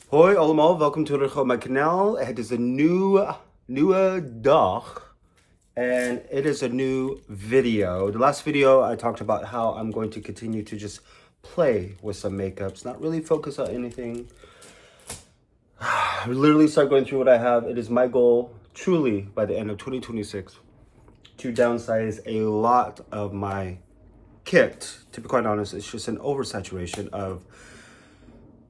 Hoi allemaal, welkom terug op mijn kanaal. Het is een nieuwe dag and it is a new video. The last video I talked about how I'm going to continue to just play with some makeups, not really focus on anything. Literally start going through what I have. It is my goal, truly, by the end of 2026, to downsize a lot of my kit. To be quite honest, it's just an oversaturation of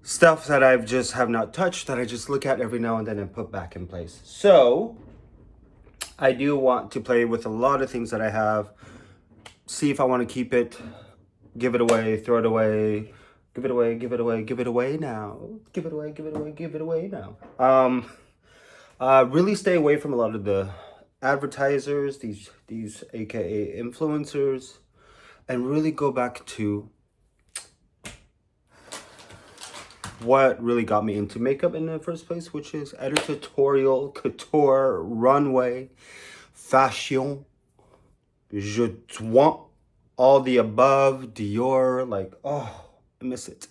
stuff that I've just have not touched, that I just look at every now and then and put back in place. So I do want to play with a lot of things that I have, see if I want to keep it, give it away, throw it away, give it away, give it away, give it away now, give it away, give it away, give it away now. Really stay away from a lot of the advertisers, these AKA influencers, and really go back to what really got me into makeup in the first place, which is editorial, couture, runway, fashion. Je want all the above, Dior, like, oh, I miss it.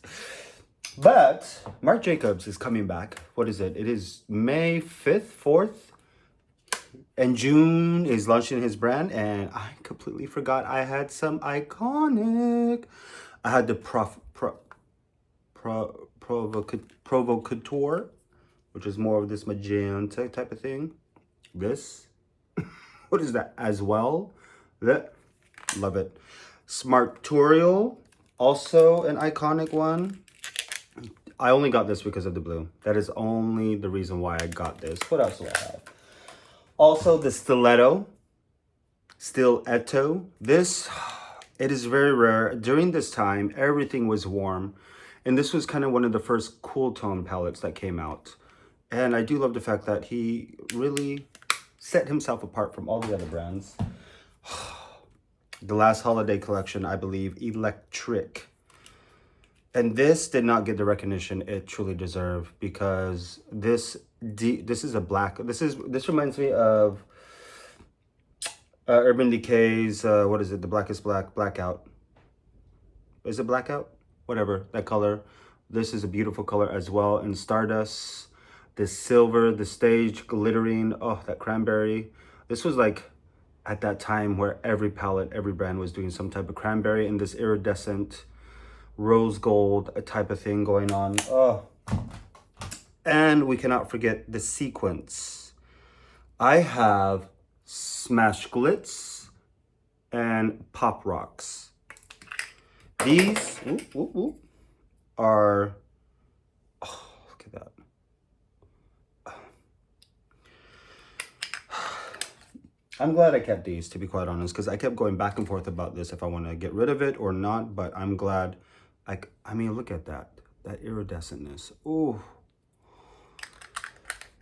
But Marc Jacobs is coming back. What is it? It is May 5th, 4th. And June is launching his brand, and I completely forgot I had some iconic. I had the provocateur, which is more of this magenta type of thing. This, what is that as well? That, love it. Smartorial, also an iconic one. I only got this because of the blue. That is only the reason why I got this. What else do I have? Also the stiletto. This, it is very rare. During this time, everything was warm. And this was kind of one of the first cool tone palettes that came out. And I do love the fact that he really set himself apart from all the other brands. The last holiday collection, I believe, Electric. And this did not get the recognition it truly deserved, because this is a black, this reminds me of Urban Decay's, what is it? The Blackest Black, Blackout. Is it Blackout? Whatever, that color. This is a beautiful color as well. And Stardust, the silver, the stage glittering, oh, that cranberry. This was like at that time where every palette, every brand was doing some type of cranberry and this iridescent rose gold type of thing going on. Oh. And we cannot forget the sequins. I have Smash Glitz and Pop Rocks. These are, oh, look at that. I'm glad I kept these, to be quite honest, because I kept going back and forth about this, if I want to get rid of it or not, but I'm glad. I mean, look at that iridescentness. Ooh.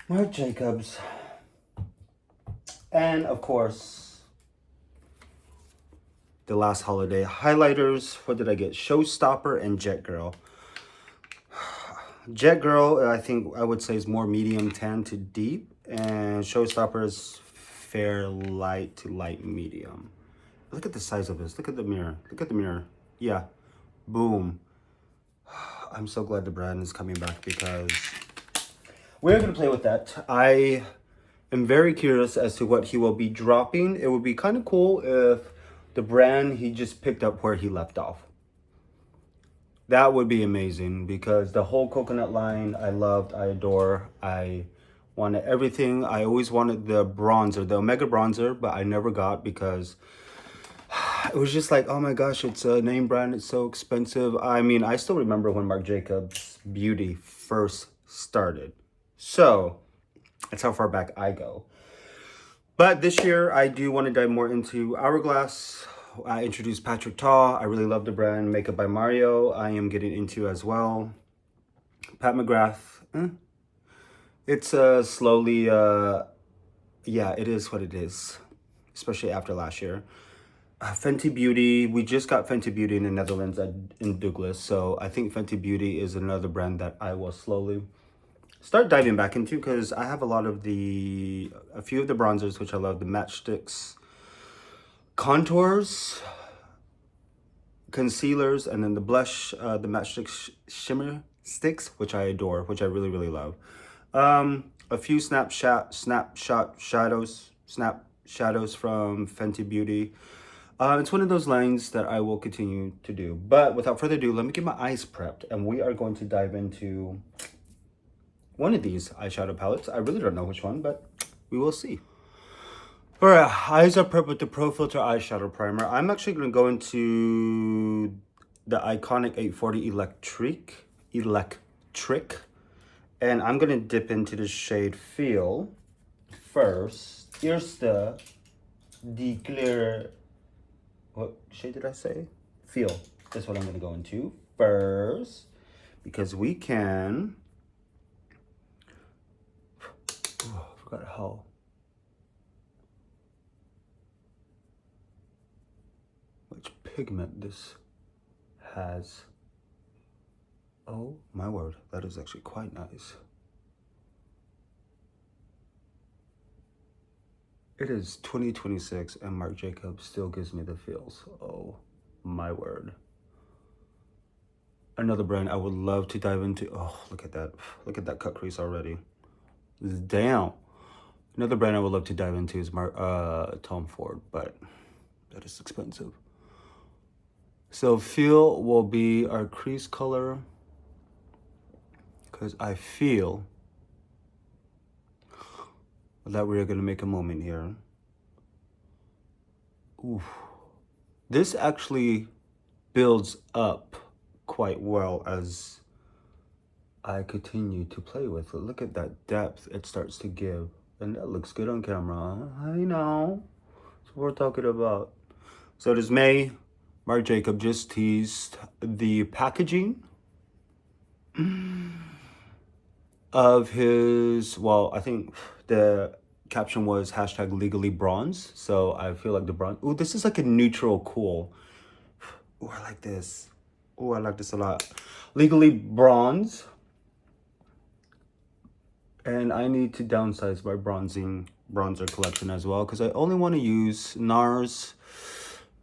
Marc Jacobs. And of course, the last holiday highlighters. What did I get? Showstopper and Jet Girl. Jet Girl, I think I would say, is more medium tan to deep, and Showstopper is fair light to light medium. Look at the size of this. Look at the mirror. Look at the mirror. Yeah. Boom. I'm so glad the brand is coming back, because we're going to play with that. I am very curious as to what he will be dropping. It would be kind of cool if the brand he just picked up where he left off. That would be amazing, because the whole coconut line I loved, I adore. I wanted everything. I always wanted the bronzer, the Omega bronzer, but I never got, because it was just like, oh my gosh, it's a name brand, it's so expensive. I mean, I still remember when Marc Jacobs Beauty first started. So that's how far back I go. But this year, I do want to dive more into Hourglass. I introduced Patrick Ta. I really love the brand. Makeup by Mario, I am getting into as well. Pat McGrath. It's slowly, yeah, it is what it is. Especially after last year. Fenty Beauty. We just got Fenty Beauty in the Netherlands in Douglas. So I think Fenty Beauty is another brand that I will slowly start diving back into, because I have a few of the bronzers, which I love, the matchsticks, contours, concealers, and then the blush, the matchstick shimmer sticks, which I adore, which I really, really love. A few snapshot shadows, snap shadows from Fenty Beauty. It's one of those lines that I will continue to do. But without further ado, let me get my eyes prepped, and we are going to dive into one of these eyeshadow palettes. I really don't know which one, but we will see. All right, eyes are prepped with the Pro Filter eyeshadow primer. I'm actually going to go into the iconic 840 electric, and I'm going to dip into the shade Feel first. Here's the clear, what shade did I say? Feel. That's what I'm going to go into first, because we can, oh, I forgot how. Which pigment this has. Oh my word, that is actually quite nice. It is 2026 and Marc Jacobs still gives me the feels. Oh my word. Another brand I would love to dive into. Oh, look at that. Look at that cut crease already. Damn. Another brand I would love to dive into is Tom Ford, but that is expensive. So Feel will be our crease color, because I feel that we're gonna make a moment here. Ooh. This actually builds up quite well as I continue to play with it. Look at that depth it starts to give. And that looks good on camera. I know. That's what we're talking about. So it is May. Marc Jacob just teased the packaging of his, well, I think the caption was hashtag legally bronze. So I feel like the bronze, ooh, this is like a neutral cool. Ooh, I like this. Ooh, I like this a lot. Legally bronze. And I need to downsize my bronzer collection as well, because I only want to use NARS,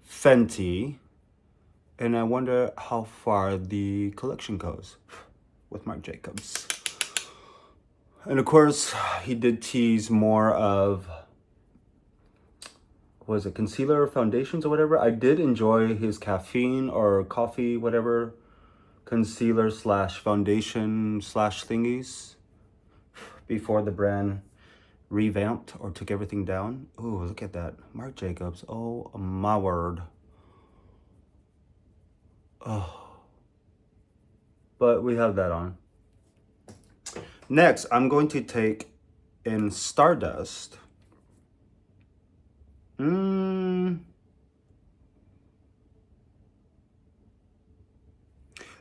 Fenty, and I wonder how far the collection goes with Marc Jacobs. And of course, he did tease more of, was it concealer or foundations or whatever? I did enjoy his caffeine or coffee, whatever, concealer slash foundation slash thingies before the brand revamped or took everything down. Ooh, look at that. Marc Jacobs. Oh my word. Oh. But we have that on. Next, I'm going to take in Stardust. You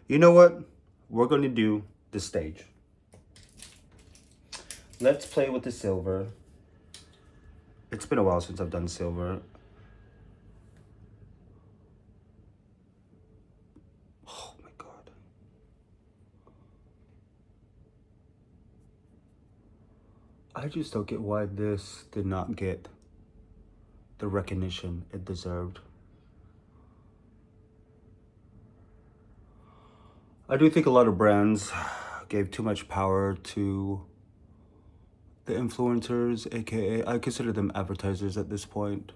know what? We're going to do the stage. Let's play with the silver. It's been a while since I've done silver. Oh my God. I just don't get why this did not get the recognition it deserved. I do think a lot of brands gave too much power to the influencers, aka I consider them advertisers at this point.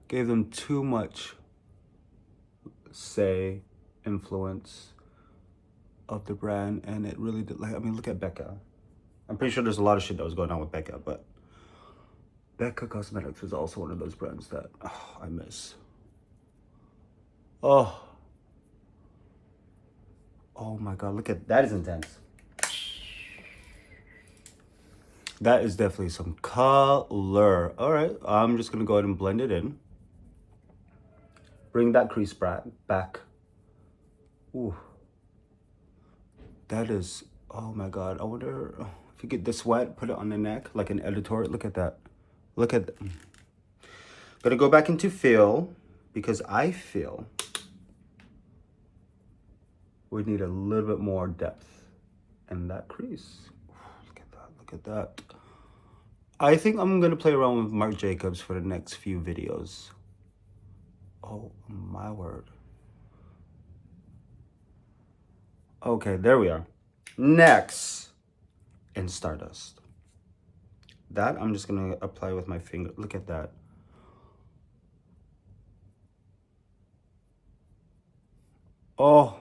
Gave them too much say, influence of the brand, and it really did. Like, I mean, look at Becca. I'm pretty sure there's a lot of shit that was going on with Becca, but Becca Cosmetics is also one of those brands that I miss. Oh my God, look at that. Is intense. That is definitely some color. All right, I'm just gonna go ahead and blend it in. Bring that crease back. Ooh. That is, oh my God. I wonder if you get this wet, put it on the neck like an editorial. Look at that. Look at that. Gonna go back into Feel, because I feel we need a little bit more depth in that crease. Look at that, look at that. I think I'm gonna play around with Marc Jacobs for the next few videos. Oh my word. Okay, there we are. Next, in Stardust. That I'm just gonna apply with my finger. Look at that. Oh.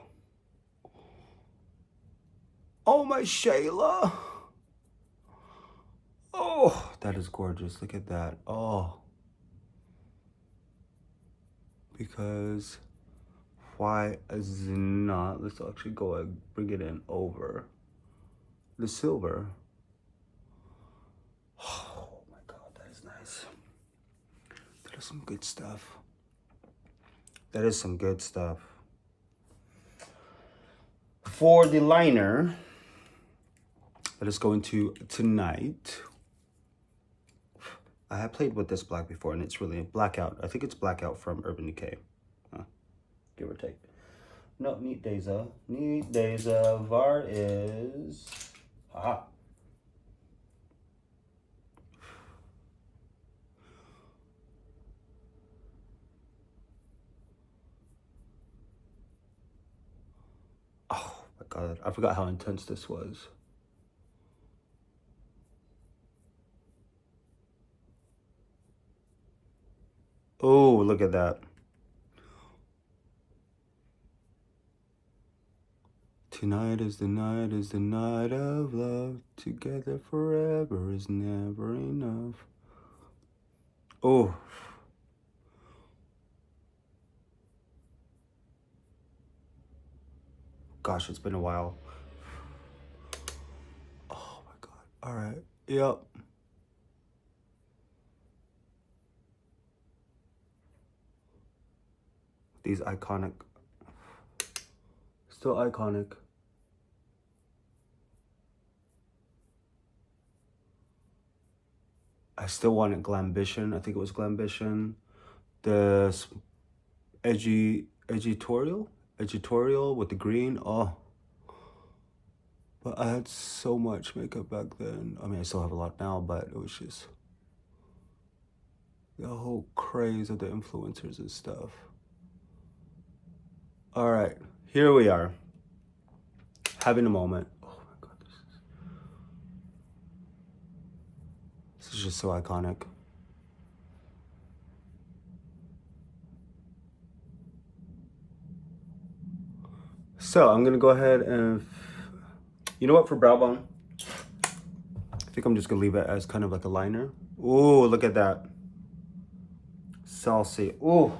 Oh, my Shayla. Oh, that is gorgeous. Look at that. Oh. Because why is not? Let's actually go and bring it in over the silver. Oh my God, that is nice. That is some good stuff. That is some good stuff. For the liner, that is going to Tonight. I have played with this black before, and it's really Blackout. I think it's Blackout from Urban Decay, give or take. No, Neat Deza. Neat Deza. VAR is... Haha. Oh my God, I forgot how intense this was. Oh, look at that. Tonight is the night of love. Together forever is never enough. Oh. Gosh, it's been a while. Oh my God. All right. Yep. These iconic. Still iconic. I still want it Glambition. I think it was Glambition. The editorial with the green. Oh. But I had so much makeup back then. I mean, I still have a lot now, but it was just the whole craze of the influencers and stuff. All right, here we are. Having a moment. Oh my God, this is just so iconic. So I'm gonna go ahead and, you know what, for brow bone, I think I'm just gonna leave it as kind of like a liner. Ooh, look at that. Saucy. Ooh.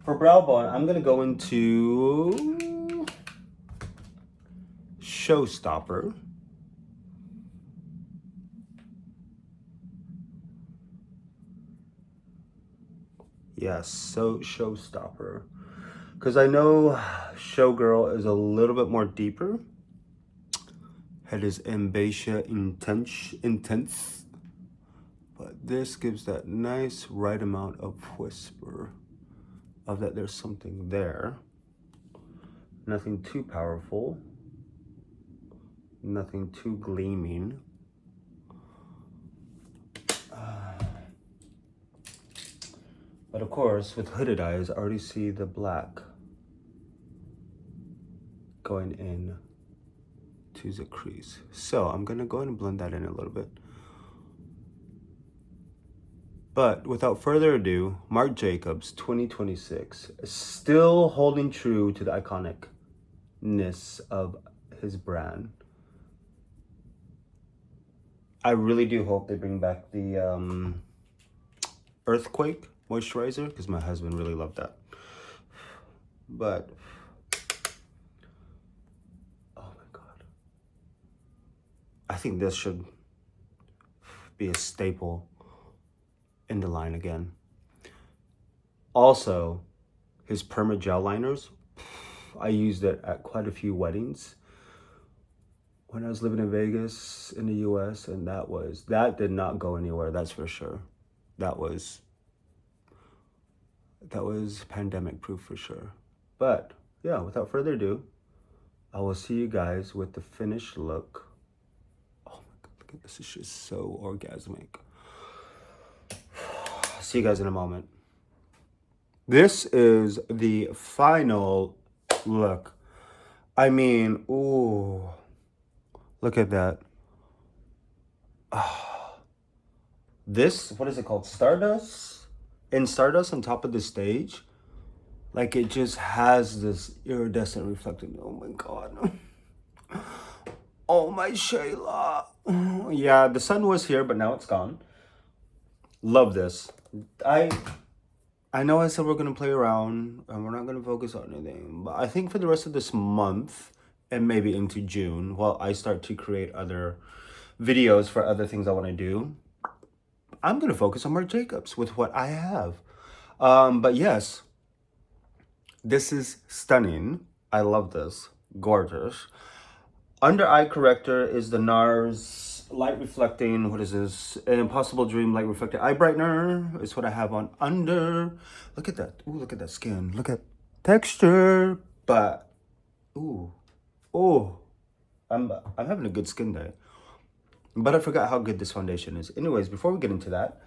For brow bone, I'm gonna go into Showstopper. Yes, so Showstopper. Because I know Showgirl is a little bit more deeper. Head is Ambacia intense. But this gives that nice right amount of whisper of that there's something there. Nothing too powerful. Nothing too gleaming. But of course, with hooded eyes, I already see the black going in to the crease. So I'm gonna go ahead and blend that in a little bit. But without further ado, Marc Jacobs 2026 is still holding true to the iconicness of his brand. I really do hope they bring back the Earthquake moisturizer, because my husband really loved that. But oh my God, I think this should be a staple in the line again. Also, his perma gel liners, I used it at quite a few weddings when I was living in Vegas in the US, and that did not go anywhere, that's for sure. That was pandemic proof for sure. But yeah, without further ado, I will see you guys with the finished look. Oh my God, look at this, it's just so orgasmic. See you guys in a moment. This is the final look I mean, ooh, look at that. This, what is it called? Stardust? In Stardust on top of the stage, like it just has this iridescent reflecting. Oh my God. Oh my Shayla. Yeah, the sun was here, but now it's gone. Love this. I know I said we're gonna play around and we're not gonna focus on anything, but I think for the rest of this month and maybe into June, while I start to create other videos for other things I want to do, I'm gonna focus on Marc Jacobs with what I have. But yes, this is stunning. I love this. Gorgeous. Under eye corrector is the NARS light reflecting, what is this? An Impossible Dream light reflecting eye brightener is what I have on under. Look at that. Ooh, look at that skin. Look at texture. But, ooh, oh, I'm having a good skin day. But I forgot how good this foundation is. Anyways, before we get into that,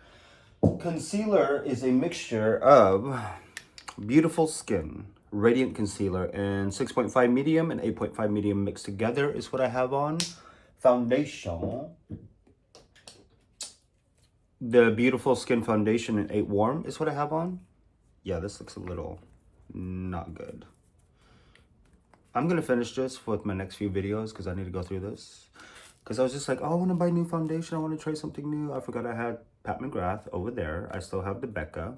concealer is a mixture of Beautiful Skin Radiant Concealer and 6.5 medium and 8.5 medium mixed together is what I have on. Foundation. The Beautiful Skin Foundation in 8 Warm is what I have on. Yeah, this looks a little not good. I'm going to finish this with my next few videos because I need to go through this. Because I was just like, oh, I want to buy new foundation. I want to try something new. I forgot I had Pat McGrath over there. I still have the Becca.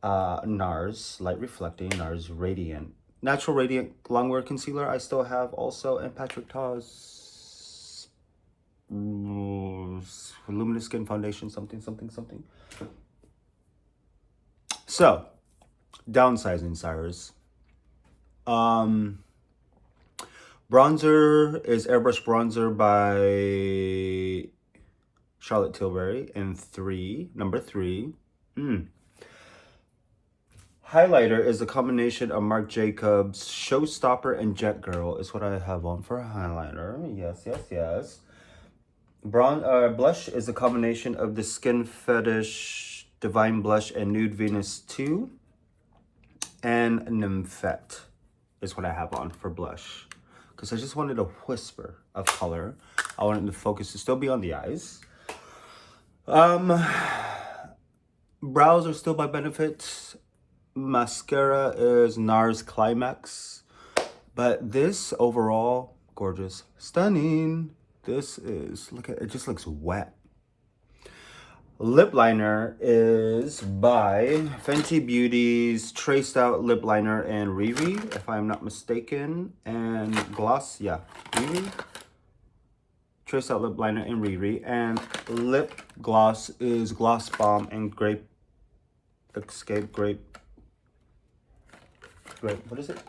NARS Light Reflecting, NARS Radiant. Natural Radiant Longwear Concealer I still have also. And Patrick Ta's Luminous Skin Foundation, something. So, downsizing, Cyrus. Bronzer is Airbrush Bronzer by Charlotte Tilbury in number 3. Highlighter is a combination of Marc Jacobs Showstopper and Jet Girl is what I have on for a highlighter. Yes. Blush is a combination of the Skin Fetish Divine Blush and Nude Venus 2 and Nymphette is what I have on for blush. Because I just wanted a whisper of color. I wanted the focus to still be on the eyes. Brows are still by Benefit. Mascara is NARS Climax. But this overall, gorgeous, stunning. This is, look at it, just looks wet. Lip liner is by Fenty Beauty's Traced Out Lip Liner and Riri, if I'm not mistaken. And gloss, yeah, Riri. Traced Out Lip Liner and Riri. And lip gloss is Gloss Bomb and Grape, what is it?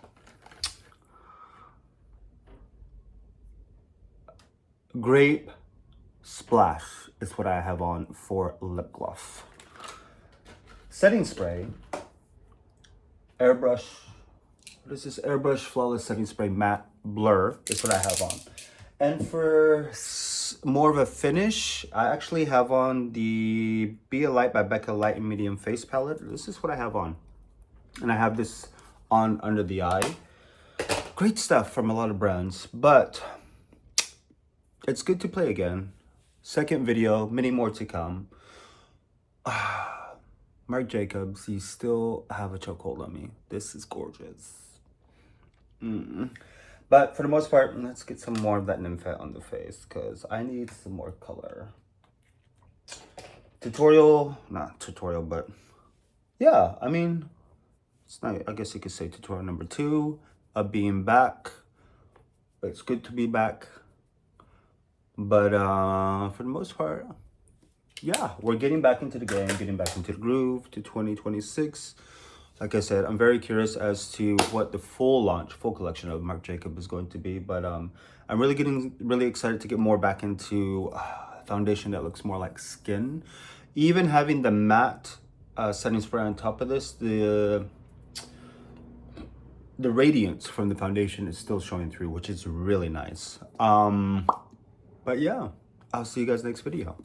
Grape Splash is what I have on for lip gloss. Setting spray, Airbrush, what is this? Airbrush Flawless Setting Spray Matte Blur is what I have on. And for more of a finish, I actually have on the Be a Light by Becca Light and Medium Face Palette. This is what I have on. And I have this on under the eye. Great stuff from a lot of brands, but it's good to play again. Second video, many more to come. Marc Jacobs, you still have a chokehold on me. This is gorgeous. But for the most part, let's get some more of that Nymphette on the face because I need some more color. Not tutorial, but yeah, I mean, it's not, I guess you could say tutorial number 2 of being back. It's good to be back. But for the most part, yeah, we're getting back into the game, getting back into the groove to 2026. Like I said, I'm very curious as to what the full collection of Marc Jacob is going to be. But I'm really excited to get more back into foundation that looks more like skin. Even having the matte setting spray on top of this, the radiance from the foundation is still showing through, which is really nice. But yeah, I'll see you guys next video.